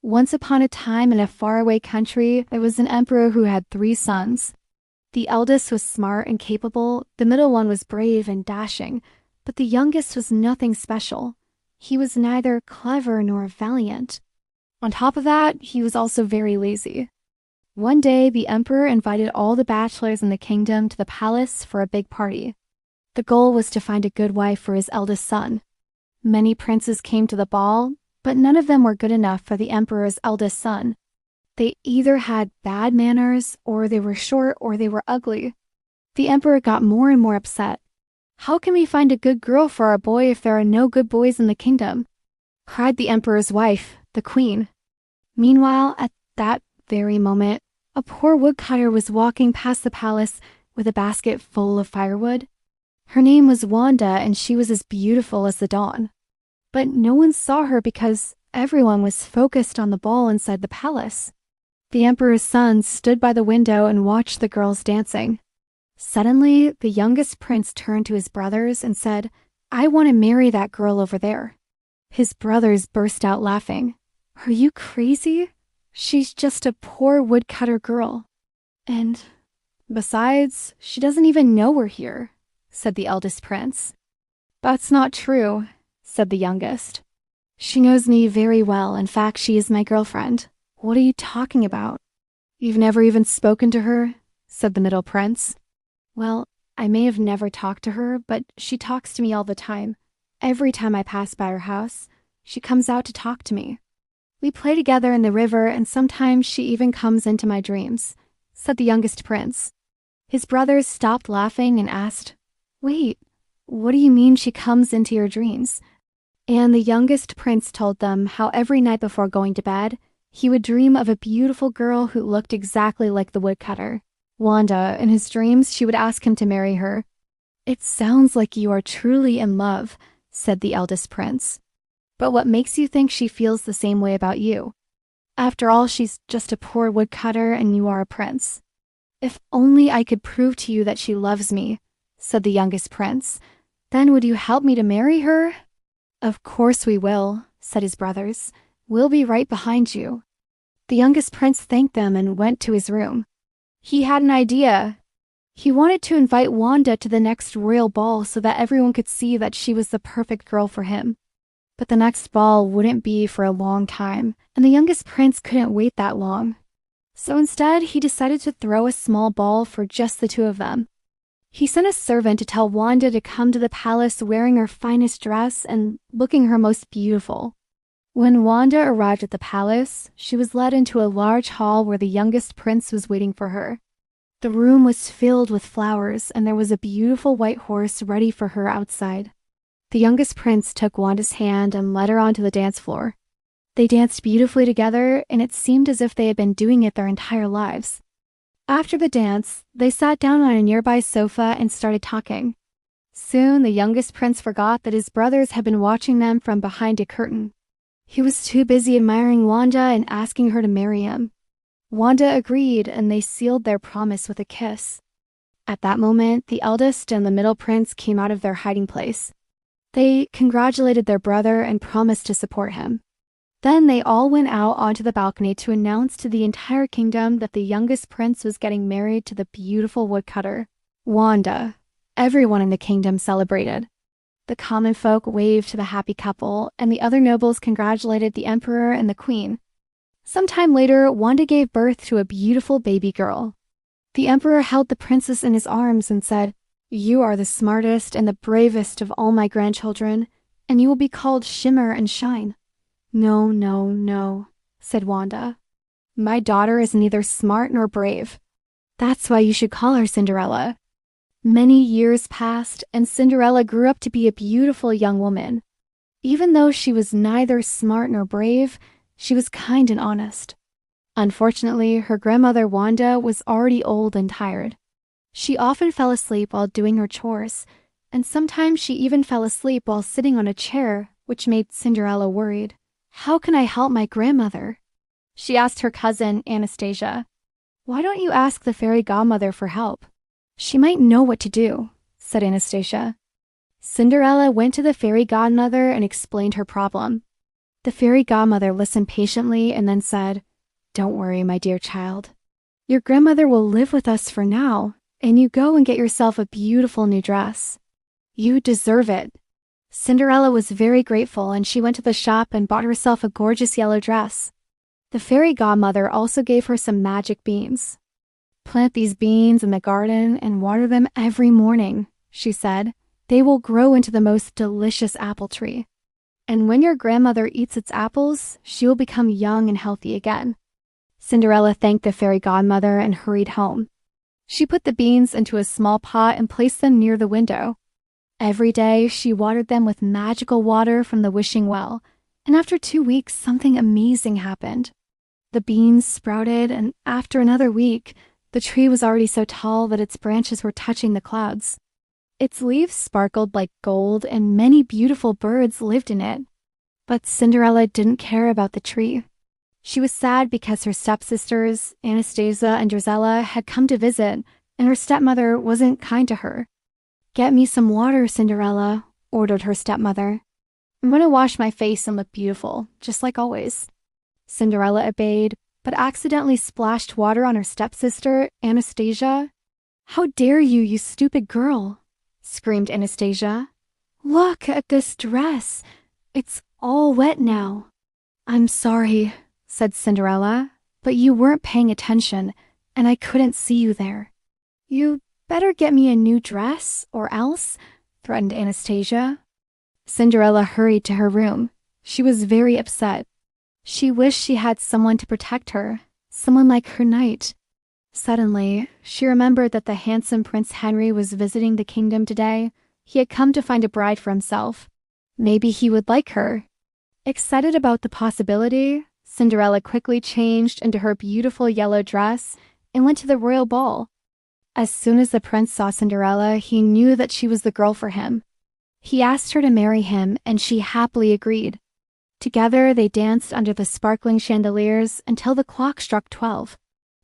Once upon a time in a faraway country, there was an emperor who had 3 sons. The eldest was smart and capable, the middle one was brave and dashing, but the youngest was nothing special. He was neither clever nor valiant. On top of that, he was also very lazy. One day, the emperor invited all the bachelors in the kingdom to the palace for a big party. The goal was to find a good wife for his eldest son. Many princes came to the ball, but none of them were good enough for the emperor's eldest son. They either had bad manners, or they were short, or they were ugly. The emperor got more and more upset. "How can we find a good girl for our boy if there are no good boys in the kingdom?" cried the emperor's wife, the queen. Meanwhile, at that very moment, a poor woodcutter was walking past the palace with a basket full of firewood. Her name was Wanda, and she was as beautiful as the dawn. But no one saw her because everyone was focused on the ball inside the palace. The emperor's son stood by the window and watched the girls dancing. Suddenly, the youngest prince turned to his brothers and said, "I want to marry that girl over there." His brothers burst out laughing. "Are you crazy? She's just a poor woodcutter girl. And besides, she doesn't even know we're here," said the eldest prince. "That's not true," said the youngest. "She knows me very well. In fact, she is my girlfriend." "What are you talking about? You've never even spoken to her?" said the middle prince. "Well, I may have never talked to her, but she talks to me all the time. Every time I pass by her house, she comes out to talk to me. We play together in the river, and sometimes she even comes into my dreams," said the youngest prince. His brothers stopped laughing and asked, "Wait, what do you mean she comes into your dreams?" And the youngest prince told them how every night before going to bed, he would dream of a beautiful girl who looked exactly like the woodcutter, Wanda. In his dreams, she would ask him to marry her. "It sounds like you are truly in love," said the eldest prince. "But what makes you think she feels the same way about you? After all, she's just a poor woodcutter and you are a prince." "If only I could prove to you that she loves me," said the youngest prince. "Then would you help me to marry her?" "Of course we will," said his brothers. "We'll be right behind you." The youngest prince thanked them and went to his room. He had an idea. He wanted to invite Wanda to the next royal ball so that everyone could see that she was the perfect girl for him. But the next ball wouldn't be for a long time, and the youngest prince couldn't wait that long. So instead, he decided to throw a small ball for just the two of them. He sent a servant to tell Wanda to come to the palace wearing her finest dress and looking her most beautiful. When Wanda arrived at the palace, she was led into a large hall where the youngest prince was waiting for her. The room was filled with flowers, and there was a beautiful white horse ready for her outside. The youngest prince took Wanda's hand and led her onto the dance floor. They danced beautifully together, and it seemed as if they had been doing it their entire lives. After the dance, they sat down on a nearby sofa and started talking. Soon, the youngest prince forgot that his brothers had been watching them from behind a curtain. He was too busy admiring Wanda and asking her to marry him. Wanda agreed, and they sealed their promise with a kiss. At that moment, the eldest and the middle prince came out of their hiding place. They congratulated their brother and promised to support him. Then they all went out onto the balcony to announce to the entire kingdom that the youngest prince was getting married to the beautiful woodcutter, Wanda. Everyone in the kingdom celebrated. The common folk waved to the happy couple, and the other nobles congratulated the emperor and the queen. Sometime later, Wanda gave birth to a beautiful baby girl. The emperor held the princess in his arms and said, "You are the smartest and the bravest of all my grandchildren, and you will be called Shimmer and Shine." "No, no, no," said Wanda. "My daughter is neither smart nor brave. That's why you should call her Cinderella." Many years passed, and Cinderella grew up to be a beautiful young woman. Even though she was neither smart nor brave, she was kind and honest. Unfortunately, her grandmother Wanda was already old and tired. She often fell asleep while doing her chores, and sometimes she even fell asleep while sitting on a chair, which made Cinderella worried. "How can I help my grandmother?" She asked her cousin, Anastasia. "Why don't you ask the fairy godmother for help? She might know what to do," said Anastasia. Cinderella went to the fairy godmother and explained her problem. The fairy godmother listened patiently and then said, "Don't worry, my dear child. Your grandmother will live with us for now, and you go and get yourself a beautiful new dress. You deserve it." Cinderella was very grateful, and she went to the shop and bought herself a gorgeous yellow dress. The fairy godmother also gave her some magic beans. "Plant these beans in the garden and water them every morning," she said. "They will grow into the most delicious apple tree. And when your grandmother eats its apples, she will become young and healthy again." Cinderella thanked the fairy godmother and hurried home. She put the beans into a small pot and placed them near the window. Every day, she watered them with magical water from the wishing well, and after 2 weeks, something amazing happened. The beans sprouted, and after another week, the tree was already so tall that its branches were touching the clouds. Its leaves sparkled like gold, and many beautiful birds lived in it. But Cinderella didn't care about the tree. She was sad because her stepsisters, Anastasia and Drizella, had come to visit, and her stepmother wasn't kind to her. "Get me some water, Cinderella," ordered her stepmother. "I'm going to wash my face and look beautiful, just like always." Cinderella obeyed, but accidentally splashed water on her stepsister, Anastasia. "How dare you, you stupid girl!" screamed Anastasia. "Look at this dress. It's all wet now." "I'm sorry," said Cinderella, "but you weren't paying attention, and I couldn't see you there." "You better get me a new dress, or else," threatened Anastasia. Cinderella hurried to her room. She was very upset. She wished she had someone to protect her, someone like her knight. Suddenly, she remembered that the handsome Prince Henry was visiting the kingdom today. He had come to find a bride for himself. Maybe he would like her. Excited about the possibility, Cinderella quickly changed into her beautiful yellow dress and went to the royal ball. As soon as the prince saw Cinderella, he knew that she was the girl for him. He asked her to marry him, and she happily agreed. Together, they danced under the sparkling chandeliers until the clock struck 12.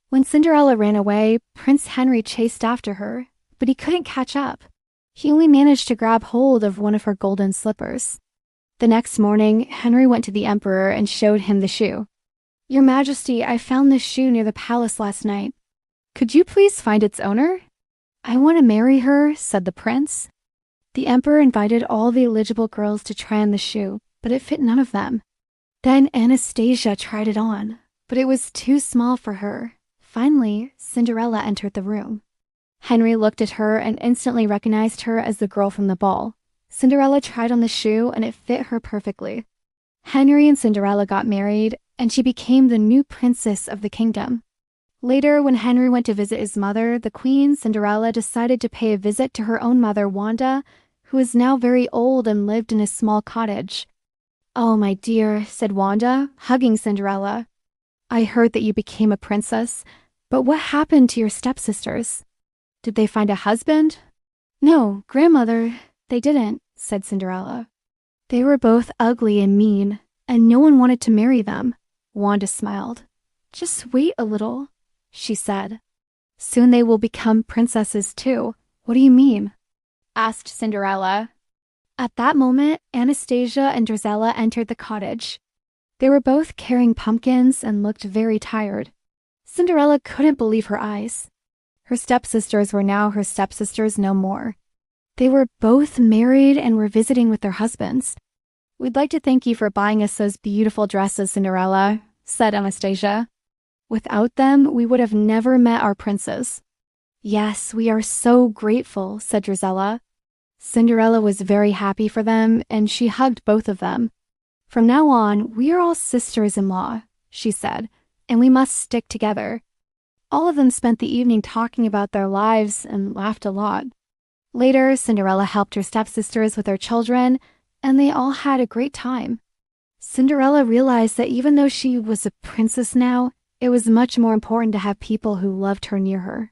When Cinderella ran away, Prince Henry chased after her, but he couldn't catch up. He only managed to grab hold of one of her golden slippers. The next morning, Henry went to the emperor and showed him the shoe. "Your Majesty, I found this shoe near the palace last night. Could you please find its owner?" "I want to marry her," said the prince. The emperor invited all the eligible girls to try on the shoe, but it fit none of them. Then Anastasia tried it on, but it was too small for her. Finally, Cinderella entered the room. Henry looked at her and instantly recognized her as the girl from the ball. Cinderella tried on the shoe, and it fit her perfectly. Henry and Cinderella got married, and she became the new princess of the kingdom. Later, when Henry went to visit his mother, the queen, Cinderella, decided to pay a visit to her own mother, Wanda, who is now very old and lived in a small cottage. "Oh, my dear," said Wanda, hugging Cinderella. "I heard that you became a princess, but what happened to your stepsisters? Did they find a husband?" "No, grandmother, they didn't," said Cinderella. "They were both ugly and mean, and no one wanted to marry them." Wanda smiled. "Just wait a little," she said. "Soon they will become princesses too." "What do you mean?" asked Cinderella. At that moment, Anastasia and Drizella entered the cottage. They were both carrying pumpkins and looked very tired. Cinderella couldn't believe her eyes. Her stepsisters were now her stepsisters no more. They were both married and were visiting with their husbands. "We'd like to thank you for buying us those beautiful dresses, Cinderella," said Anastasia. "Without them, we would have never met our princes." "Yes, we are so grateful," said Drizella. Cinderella was very happy for them, and she hugged both of them. "From now on, we are all sisters-in-law," she said, "and we must stick together." All of them spent the evening talking about their lives and laughed a lot. Later, Cinderella helped her stepsisters with their children, and they all had a great time. Cinderella realized that even though she was a princess now, it was much more important to have people who loved her near her.